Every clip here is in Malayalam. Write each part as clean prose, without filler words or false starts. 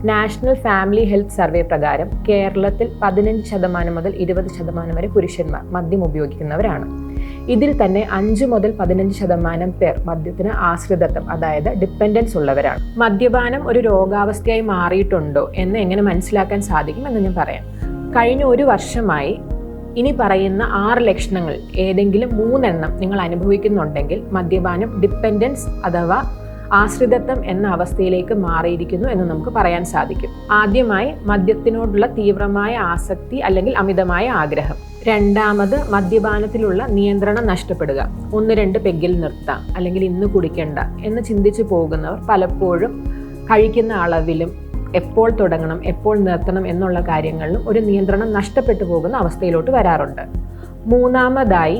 നാഷണൽ ഫാമിലി ഹെൽത്ത് സർവേ പ്രകാരം കേരളത്തിൽ 15% മുതൽ 20% വരെ പുരുഷന്മാർ മദ്യം ഉപയോഗിക്കുന്നവരാണ്. ഇതിൽ തന്നെ 5 മുതൽ 15% പേർ മദ്യത്തിന് ആശ്രിതത്വം, അതായത് ഡിപ്പെൻഡൻസ് ഉള്ളവരാണ്. മദ്യപാനം ഒരു രോഗാവസ്ഥയായി മാറിയിട്ടുണ്ടോ എന്ന് എങ്ങനെ മനസ്സിലാക്കാൻ സാധിക്കും എന്ന് ഞാൻ പറയാം. കഴിഞ്ഞ ഒരു വർഷമായി ഇനി പറയുന്ന 6 ലക്ഷണങ്ങൾ ഏതെങ്കിലും 3 എണ്ണം നിങ്ങൾ അനുഭവിക്കുന്നുണ്ടെങ്കിൽ മദ്യപാനം ഡിപ്പെൻഡൻസ് അഥവാ ആശ്രിതത്വം എന്ന അവസ്ഥയിലേക്ക് മാറിയിരിക്കുന്നു എന്ന് നമുക്ക് പറയാൻ സാധിക്കും. ആദ്യമായി മദ്യത്തിനോടുള്ള തീവ്രമായ ആസക്തി അല്ലെങ്കിൽ അമിതമായ ആഗ്രഹം. രണ്ടാമത് മദ്യപാനത്തിലുള്ള നിയന്ത്രണം നഷ്ടപ്പെടുക. 1-2 പെഗ്ഗിൽ നിർത്താം അല്ലെങ്കിൽ ഇന്ന് കുടിക്കണ്ട എന്ന് ചിന്തിച്ചു പോകുന്നവർ പലപ്പോഴും കഴിക്കുന്ന അളവിലും എപ്പോൾ തുടങ്ങണം എപ്പോൾ നിർത്തണം എന്നുള്ള കാര്യങ്ങളിലും ഒരു നിയന്ത്രണം നഷ്ടപ്പെട്ടു പോകുന്ന അവസ്ഥയിലോട്ട് വരാറുണ്ട്. മൂന്നാമതായി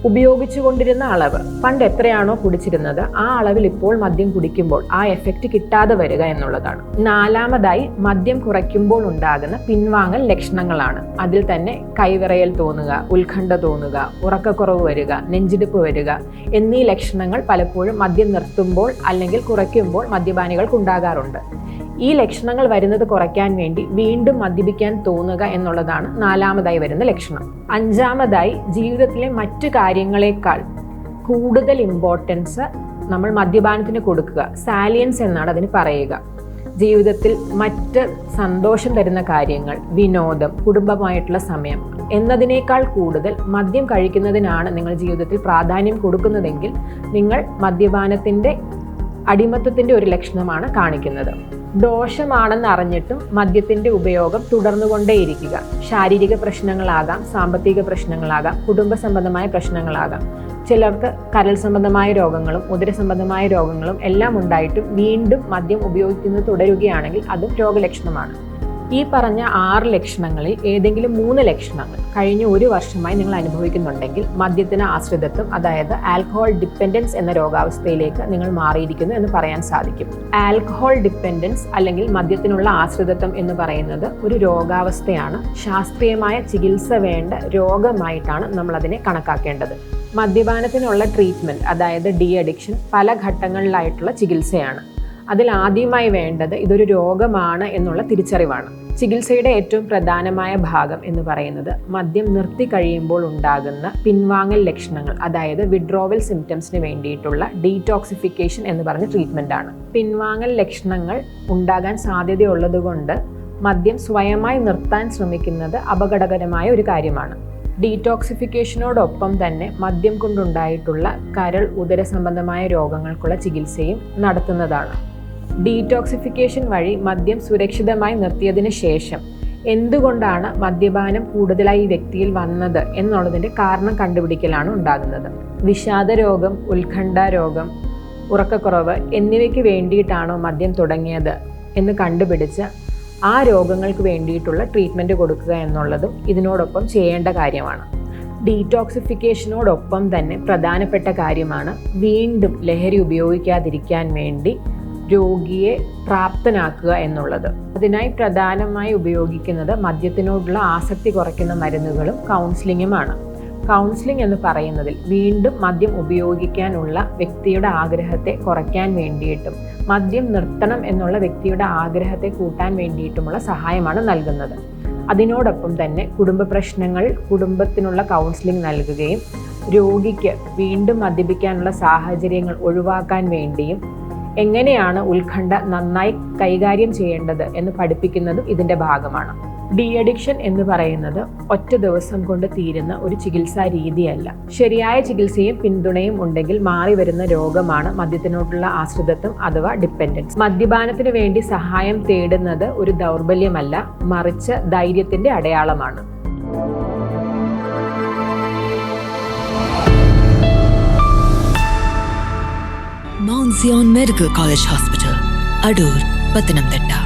ഉപയോഗിച്ചു കൊണ്ടിരുന്ന അളവ്, പണ്ട് എത്രയാണോ കുടിച്ചിരുന്നത് ആ അളവിൽ ഇപ്പോൾ മദ്യം കുടിക്കുമ്പോൾ ആ എഫക്റ്റ് കിട്ടാതെ വരിക എന്നുള്ളതാണ്. നാലാമതായി മദ്യം കുറയ്ക്കുമ്പോൾ ഉണ്ടാകുന്ന പിൻവാങ്ങൽ ലക്ഷണങ്ങളാണ്. അതിൽ തന്നെ കൈവിറയൽ തോന്നുക, ഉത്കണ്ഠ തോന്നുക, ഉറക്കക്കുറവ് വരിക, നെഞ്ചിടിപ്പ് വരിക എന്നീ ലക്ഷണങ്ങൾ പലപ്പോഴും മദ്യം നിർത്തുമ്പോൾ അല്ലെങ്കിൽ കുറയ്ക്കുമ്പോൾ മദ്യപാനികൾക്ക് ഉണ്ടാകാറുണ്ട്. ഈ ലക്ഷണങ്ങൾ വരുന്നത് കുറയ്ക്കാൻ വേണ്ടി വീണ്ടും മദ്യപിക്കാൻ തോന്നുക എന്നുള്ളതാണ് നാലാമതായി വരുന്ന ലക്ഷണം. അഞ്ചാമതായി ജീവിതത്തിലെ മറ്റു കാര്യങ്ങളെക്കാൾ കൂടുതൽ ഇമ്പോർട്ടൻസ് നമ്മൾ മദ്യപാനത്തിന് കൊടുക്കുക. സാലിയൻസ് എന്നാണ് അതിന് പറയുക. ജീവിതത്തിൽ മറ്റ് സന്തോഷം തരുന്ന കാര്യങ്ങൾ, വിനോദം, കുടുംബമായിട്ടുള്ള സമയം എന്നതിനേക്കാൾ കൂടുതൽ മദ്യം കഴിക്കുന്നതിനാണ് നിങ്ങൾ ജീവിതത്തിൽ പ്രാധാന്യം കൊടുക്കുന്നതെങ്കിൽ നിങ്ങൾ മദ്യപാനത്തിൻ്റെ അടിമത്തത്തിൻ്റെ ഒരു ലക്ഷണമാണ് കാണിക്കുന്നത്. ദോഷമാണെന്ന് അറിഞ്ഞിട്ടും മദ്യത്തിൻ്റെ ഉപയോഗം തുടർന്നുകൊണ്ടേയിരിക്കുക. ശാരീരിക പ്രശ്നങ്ങളാകാം, സാമ്പത്തിക പ്രശ്നങ്ങളാകാം, കുടുംബ സംബന്ധമായ പ്രശ്നങ്ങളാകാം. ചിലർക്ക് കരൾ സംബന്ധമായ രോഗങ്ങളും ഉദര സംബന്ധമായ രോഗങ്ങളും എല്ലാം ഉണ്ടായിട്ടും വീണ്ടും മദ്യം ഉപയോഗിക്കുന്നത് തുടരുകയാണെങ്കിൽ അതും രോഗലക്ഷണമാണ്. ഈ പറഞ്ഞ 6 ലക്ഷണങ്ങളിൽ ഏതെങ്കിലും 3 ലക്ഷണങ്ങൾ കഴിഞ്ഞ ഒരു വർഷമായി നിങ്ങൾ അനുഭവിക്കുന്നുണ്ടെങ്കിൽ മദ്യത്തിന് ആശ്രിതത്വം, അതായത് ആൽക്കഹോൾ ഡിപ്പെൻഡൻസ് എന്ന രോഗാവസ്ഥയിലേക്ക് നിങ്ങൾ മാറിയിരിക്കുന്നു എന്ന് പറയാൻ സാധിക്കും. ആൽക്കഹോൾ ഡിപ്പെൻഡൻസ് അല്ലെങ്കിൽ മദ്യത്തിനുള്ള ആശ്രിതത്വം എന്ന് പറയുന്നത് ഒരു രോഗാവസ്ഥയാണ്. ശാസ്ത്രീയമായ ചികിത്സ വേണ്ട രോഗമായിട്ടാണ് നമ്മൾ അതിനെ കണക്കാക്കേണ്ടത്. മദ്യപാനത്തിനുള്ള ട്രീറ്റ്മെൻറ്റ്, അതായത് ഡി അഡിക്ഷൻ, പല ഘട്ടങ്ങളിലായിട്ടുള്ള ചികിത്സയാണ്. അതിൽ ആദ്യമായി വേണ്ടത് ഇതൊരു രോഗമാണ് എന്നുള്ള തിരിച്ചറിവാണ്. ചികിത്സയുടെ ഏറ്റവും പ്രധാനമായ ഭാഗം എന്ന് പറയുന്നത് മദ്യം നിർത്തി കഴിയുമ്പോൾ ഉണ്ടാകുന്ന പിൻവാങ്ങൽ ലക്ഷണങ്ങൾ, അതായത് വിഡ്രോവൽ സിംറ്റംസിന് വേണ്ടിയിട്ടുള്ള ഡീടോക്സിഫിക്കേഷൻ എന്ന് പറഞ്ഞ ട്രീറ്റ്മെൻ്റ് ആണ്. പിൻവാങ്ങൽ ലക്ഷണങ്ങൾ ഉണ്ടാകാൻ സാധ്യതയുള്ളതുകൊണ്ട് മദ്യം സ്വയമായി നിർത്താൻ ശ്രമിക്കുന്നത് അപകടകരമായ ഒരു കാര്യമാണ്. ഡീടോക്സിഫിക്കേഷനോടൊപ്പം തന്നെ മദ്യം കൊണ്ടുണ്ടായിട്ടുള്ള കരൾ ഉദര സംബന്ധമായ രോഗങ്ങൾക്കുള്ള ചികിത്സയും നടത്തുന്നതാണ്. ഡീടോക്സിഫിക്കേഷൻ വഴി മദ്യം സുരക്ഷിതമായി നിർത്തിയതിന് ശേഷം എന്തുകൊണ്ടാണ് മദ്യപാനം കൂടുതലായി ഈ വ്യക്തിയിൽ വന്നത് എന്നുള്ളതിൻ്റെ കാരണം കണ്ടുപിടിക്കലാണ് ഉണ്ടാകുന്നത്. വിഷാദ രോഗം, ഉത്കണ്ഠ രോഗം, ഉറക്കക്കുറവ് എന്നിവയ്ക്ക് വേണ്ടിയിട്ടാണോ മദ്യം തുടങ്ങിയത് എന്ന് കണ്ടുപിടിച്ച് ആ രോഗങ്ങൾക്ക് വേണ്ടിയിട്ടുള്ള ട്രീറ്റ്മെൻറ്റ് കൊടുക്കുക എന്നുള്ളതും ഇതിനോടൊപ്പം ചെയ്യേണ്ട കാര്യമാണ്. ഡീടോക്സിഫിക്കേഷനോടൊപ്പം തന്നെ പ്രധാനപ്പെട്ട കാര്യമാണ് വീണ്ടും ലഹരി ഉപയോഗിക്കാതിരിക്കാൻ വേണ്ടി രോഗിയെ പ്രാപ്തനാക്കുക എന്നുള്ളത്. അതിനായി പ്രധാനമായി ഉപയോഗിക്കുന്നത് മദ്യത്തിനോടുള്ള ആസക്തി കുറയ്ക്കുന്ന മരുന്നുകളും കൗൺസിലിങ്ങുമാണ്. കൗൺസിലിംഗ് എന്ന് പറയുന്നതിൽ വീണ്ടും മദ്യം ഉപയോഗിക്കാനുള്ള വ്യക്തിയുടെ ആഗ്രഹത്തെ കുറയ്ക്കാൻ വേണ്ടിയിട്ടും മദ്യം നിർത്തണം എന്നുള്ള വ്യക്തിയുടെ ആഗ്രഹത്തെ കൂട്ടാൻ വേണ്ടിയിട്ടുമുള്ള സഹായമാണ് നൽകുന്നത്. അതിനോടൊപ്പം തന്നെ കുടുംബ പ്രശ്നങ്ങൾ, കുടുംബത്തിനുള്ള കൗൺസിലിംഗ് നൽകുകയും രോഗിക്ക് വീണ്ടും മദ്യപിക്കാനുള്ള സാഹചര്യങ്ങൾ ഒഴിവാക്കാൻ വേണ്ടിയും എങ്ങനെയാണ് ഉത്കണ്ഠ നന്നായി കൈകാര്യം ചെയ്യേണ്ടത് എന്ന് പഠിപ്പിക്കുന്നതും ഇതിൻ്റെ ഭാഗമാണ്. ഡി അഡിക്ഷൻ എന്ന് പറയുന്നത് ഒറ്റ ദിവസം കൊണ്ട് തീരുന്ന ഒരു ചികിത്സാ രീതിയല്ല. ശരിയായ ചികിത്സയും പിന്തുണയും ഉണ്ടെങ്കിൽ മാറി വരുന്ന രോഗമാണ് മദ്യത്തിനോടുള്ള ആശ്രിതത്വം അഥവാ ഡിപ്പെൻഡൻസ്. മദ്യപാനത്തിന് വേണ്ടി സഹായം തേടുന്നത് ഒരു ദൗർബല്യമല്ല, മറിച്ച് ധൈര്യത്തിന്റെ അടയാളമാണ്. Mount Zion Medical College Hospital, Adur, Pathanamthitta.